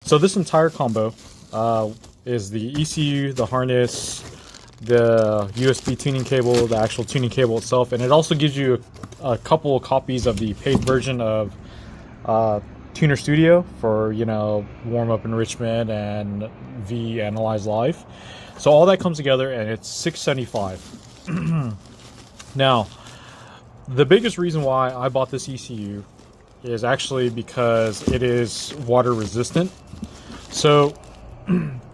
So this entire combo is the ECU, the harness, the USB tuning cable, the actual tuning cable itself, and it also gives you a couple of copies of the paid version of Tuner Studio for, you know, warm up enrichment and V Analyze Live. So all that comes together and it's $675. Now, the biggest reason why I bought this ECU is actually because it is water resistant. So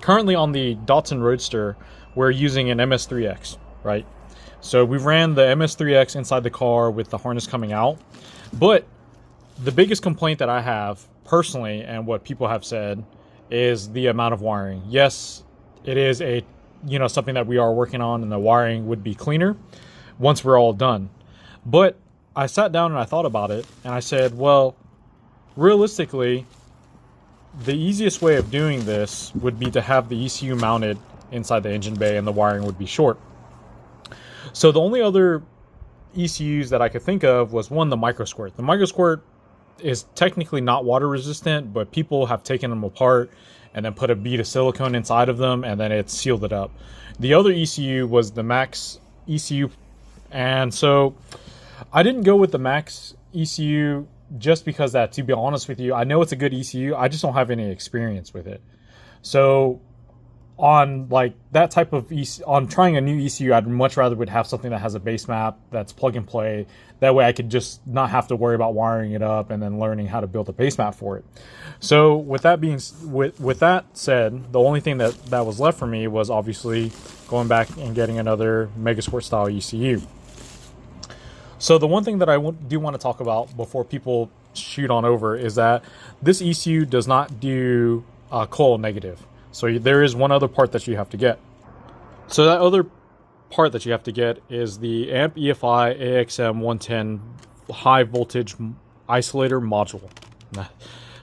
currently on the Datsun Roadster, we're using an MS3X, right? So we ran the MS3X inside the car with the harness coming out. But the biggest complaint that I have personally, and what people have said, is the amount of wiring. Yes, it is a, you know, something that we are working on, and the wiring would be cleaner once we're all done. But I sat down and I thought about it, and I said, well, realistically, the easiest way of doing this would be to have the ECU mounted inside the engine bay and the wiring would be short. So the only other ECUs that I could think of was, one, the micro squirt. The micro squirt is technically not water resistant, but people have taken them apart and then put a bead of silicone inside of them and then it sealed it up. The other ECU was the Max ECU, and so I didn't go with the Max ECU just because that, to be honest with you, I know it's a good ECU, I just don't have any experience with it. So on like that type of on trying a new ECU, I'd much rather would have something that has a base map that's plug and play. That way I could just not have to worry about wiring it up and then learning how to build a base map for it. So with that being with that said, the only thing that was left for me was obviously going back and getting another Megasport style ECU. So the one thing that I do want to talk about before people shoot on over is that this ECU does not do coil negative. So there is one other part that you have to get. So that other part that you have to get is the AMP EFI AXM 110 high voltage isolator module.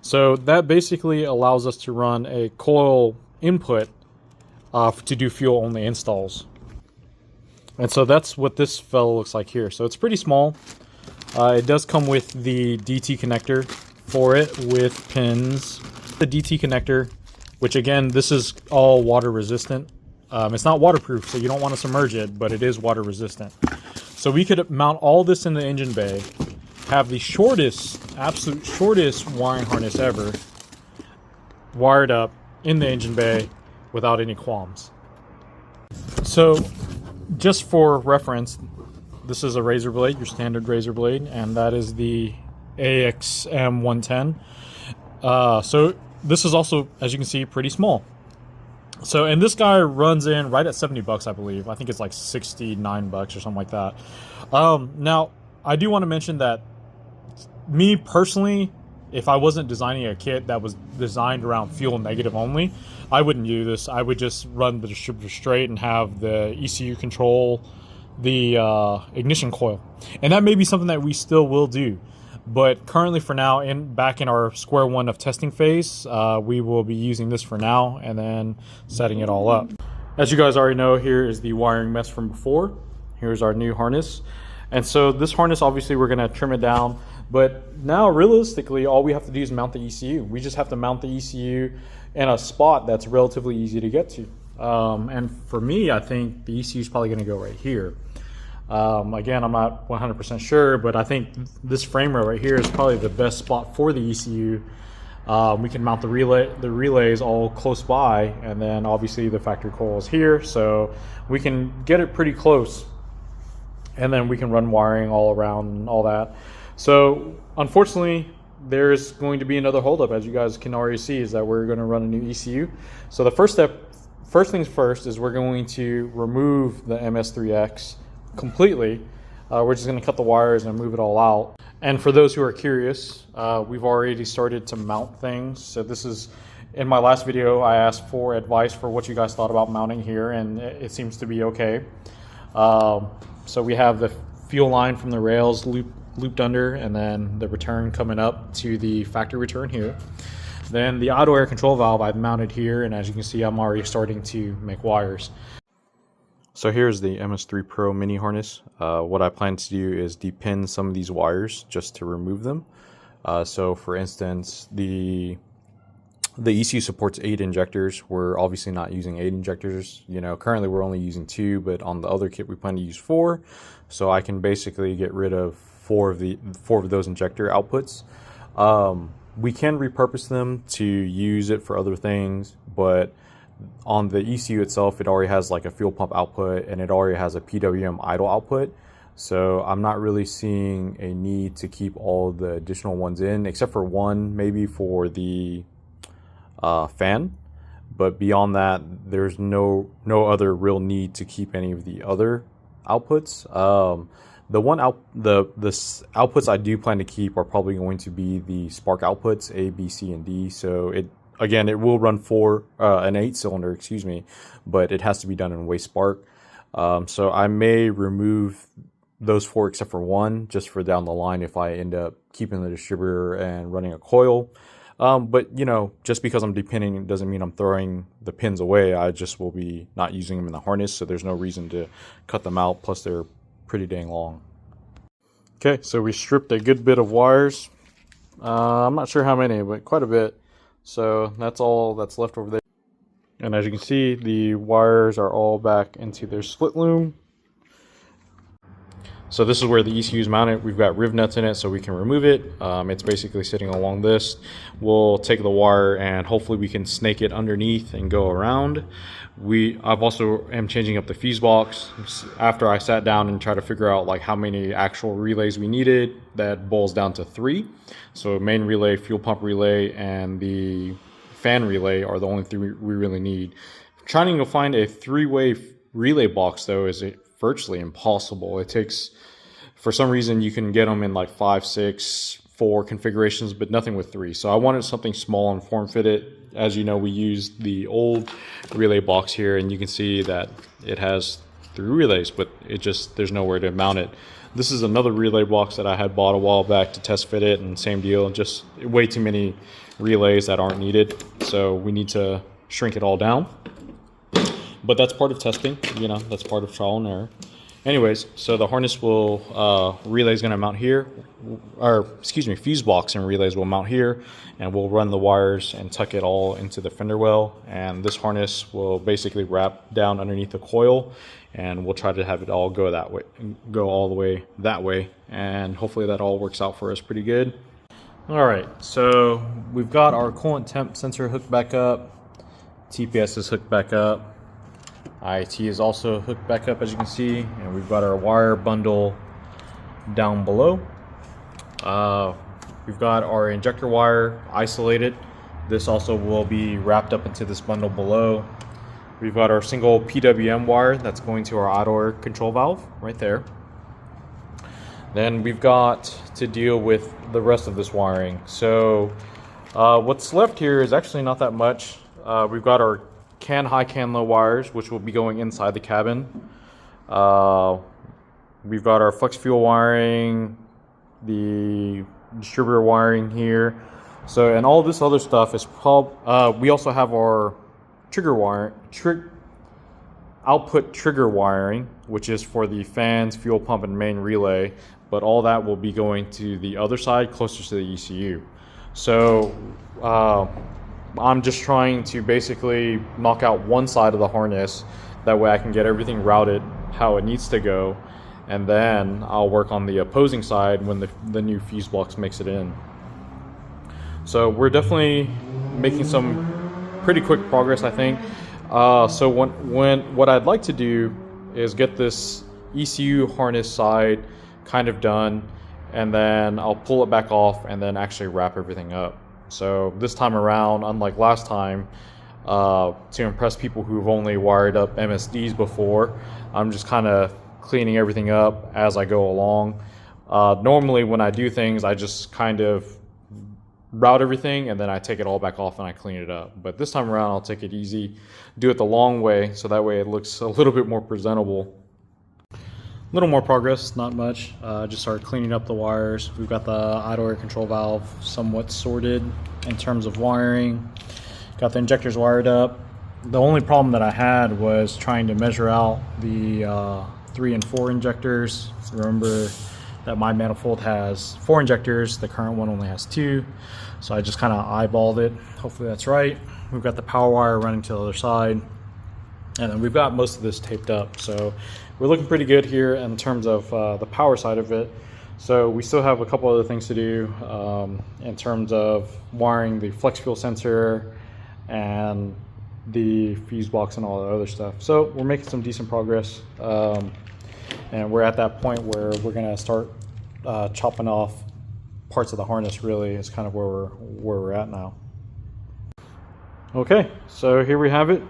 So that basically allows us to run a coil input to do fuel only installs. And so that's what this fellow looks like here. So it's pretty small. It does come with the DT connector for it with pins. The DT connector, which again, this is all water resistant. It's not waterproof, so you don't want to submerge it, but it is water resistant. So we could mount all this in the engine bay, have the shortest, absolute shortest wiring harness ever wired up in the engine bay without any qualms. So just for reference, this is a razor blade, your standard razor blade, and that is the AXM 110. So this is also, as you can see, pretty small. So, and this guy runs in right at 70 bucks, I believe. I think it's like 69 bucks or something like that. Now, I do want to mention that me personally, if I wasn't designing a kit that was designed around fuel negative only, I wouldn't do this. I would just run the distributor straight and have the ECU control the ignition coil. And that may be something that we still will do. But currently for now, back in our square one of testing phase, we will be using this for now and then setting it all up. As you guys already know, here is the wiring mess from before. Here's our new harness. And so this harness, obviously we're gonna trim it down, but now realistically, all we have to do is mount the ECU. We just have to mount the ECU in a spot that's relatively easy to get to. And for me, I think the ECU is probably gonna go right here. Again, I'm not 100% sure, but I think this frame rail right here is probably the best spot for the ECU. We can mount the relays all close by, and then obviously the factory coil is here, so we can get it pretty close. And then we can run wiring all around and all that. So unfortunately, there's going to be another holdup, as you guys can already see, is that we're going to run a new ECU. So the first things first is we're going to remove the MS3X completely. We're just going to cut the wires and move it all out. And for those who are curious, we've already started to mount things. So this is, in my last video, I asked for advice for what you guys thought about mounting here, and it seems to be okay. So we have the fuel line from the rails looped under, and then the return coming up to the factory return here. Then the auto air control valve I've mounted here, and as you can see, I'm already starting to make wires. So here's the MS3 Pro mini harness. What I plan to do is depin some of these wires just to remove them. So for instance, the The ECU supports 8 injectors. We're obviously not using 8 injectors. You know, currently we're only using 2, but on the other kit we plan to use 4. So I can basically get rid of 4 of those injector outputs. We can repurpose them to use it for other things, but on the ECU itself, it already has like a fuel pump output and it already has a PWM idle output. So I'm not really seeing a need to keep all the additional ones in, except for one maybe for the fan. But beyond that, there's no other real need to keep any of the other outputs. The outputs I do plan to keep are probably going to be the spark outputs, A, B, C, and D. So it will run an 8-cylinder, excuse me, but it has to be done in waste spark. So I may remove those 4 except for one, just for down the line if I end up keeping the distributor and running a coil. But you know, just because I'm depending doesn't mean I'm throwing the pins away. I just will be not using them in the harness, so there's no reason to cut them out. Plus they're pretty dang long. Okay, so we stripped a good bit of wires. I'm not sure how many, but quite a bit. So that's all that's left over there. And as you can see, the wires are all back into their split loom. So this is where the ECU is mounted. We've got riv nuts in it so we can remove it. It's basically sitting along this. We'll take the wire and hopefully we can snake it underneath and go around. I've also am changing up the fuse box. After I sat down and tried to figure out like how many actual relays we needed, that boils down to 3. So main relay, fuel pump relay, and the fan relay are the only 3 we really need. Trying to find a 3-way relay box though is virtually impossible. It takes, for some reason you can get them in like 5, 6, 4 configurations, but nothing with 3. So I wanted something small and form fitted. As you know, we used the old relay box here, and you can see that it has 3 relays, but there's nowhere to mount it. This is another relay box that I had bought a while back to test fit it, and same deal, just way too many relays that aren't needed. So we need to shrink it all down. But that's part of testing, you know, that's part of trial and error. Anyways, so the harness relay is going to mount here, or excuse me, fuse box and relays will mount here, and we'll run the wires and tuck it all into the fender well. And this harness will basically wrap down underneath the coil, and we'll try to have it all go that way, go all the way that way, and hopefully that all works out for us pretty good. All right, so we've got our coolant temp sensor hooked back up, TPS is hooked back up. IAT is also hooked back up, as you can see, and we've got our wire bundle down below. We've got our injector wire isolated. This also will be wrapped up into this bundle below. We've got our single PWM wire that's going to our idle air control valve right there. Then we've got to deal with the rest of this wiring. So what's left here is actually not that much. We've got our high, can low wires, which will be going inside the cabin. We've got our flex fuel wiring, the distributor wiring here. So, and all this other stuff is we also have our output trigger wiring, which is for the fans, fuel pump, and main relay. But all that will be going to the other side, closer to the ECU. So, I'm just trying to basically knock out one side of the harness. That way I can get everything routed how it needs to go. And then I'll work on the opposing side when the new fuse box makes it in. So we're definitely making some pretty quick progress, I think. So what I'd like to do is get this ECU harness side kind of done. And then I'll pull it back off and then actually wrap everything up. So this time around, unlike last time, to impress people who've only wired up MSDs before, I'm just kind of cleaning everything up as I go along. Normally when I do things, I just kind of route everything and then I take it all back off and I clean it up. But this time around, I'll take it easy, do it the long way, so that way it looks a little bit more presentable. Little more progress, not much. Just started cleaning up the wires. We've got the idle air control valve somewhat sorted in terms of wiring. Got the injectors wired up. The only problem that I had was trying to measure out the 3 and 4 injectors. Remember that my manifold has 4 injectors, the current one only has 2. So I just kind of eyeballed it. Hopefully that's right. We've got the power wire running to the other side. And then we've got most of this taped up. So we're looking pretty good here in terms of the power side of it. So we still have a couple other things to do in terms of wiring the flex fuel sensor and the fuse box and all the other stuff. So we're making some decent progress. And we're at that point where we're gonna start chopping off parts of the harness. Really is kind of where we're at now. Okay, so here we have it.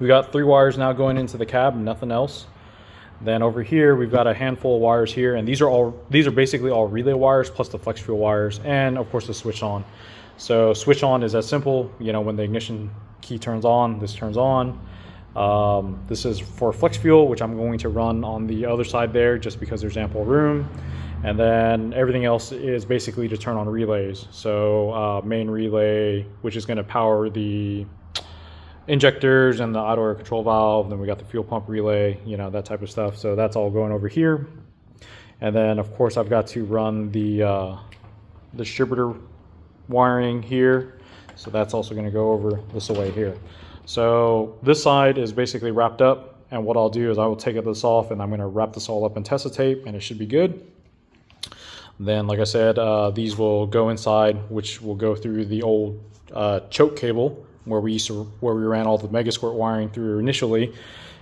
We got 3 wires now going into the cab, nothing else. Then over here we've got a handful of wires here, and these are basically all relay wires plus the flex fuel wires, and of course the switch on. So switch on is as simple, you know, when the ignition key turns on, this turns on. This is for flex fuel, which I'm going to run on the other side there just because there's ample room. And then everything else is basically to turn on relays. So main relay, which is going to power the injectors and the auto air control valve. Then we got the fuel pump relay, you know, that type of stuff. So that's all going over here. And then of course I've got to run the distributor wiring here. So that's also going to go over this away here. So this side is basically wrapped up, and what I'll do is I will take this off and I'm going to wrap this all up in Tessa tape, and it should be good. Then, like I said, these will go inside, which will go through the old choke cable where we ran all the Megasquirt wiring through initially,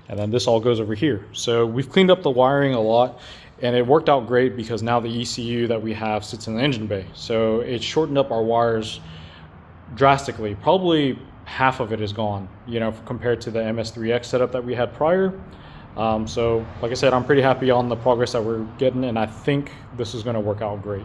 and then this all goes over here. So we've cleaned up the wiring a lot, and it worked out great because now the ECU that we have sits in the engine bay. So it shortened up our wires drastically. Probably half of it is gone, you know, compared to the MS3X setup that we had prior. So like I said, I'm pretty happy on the progress that we're getting, and I think this is going to work out great.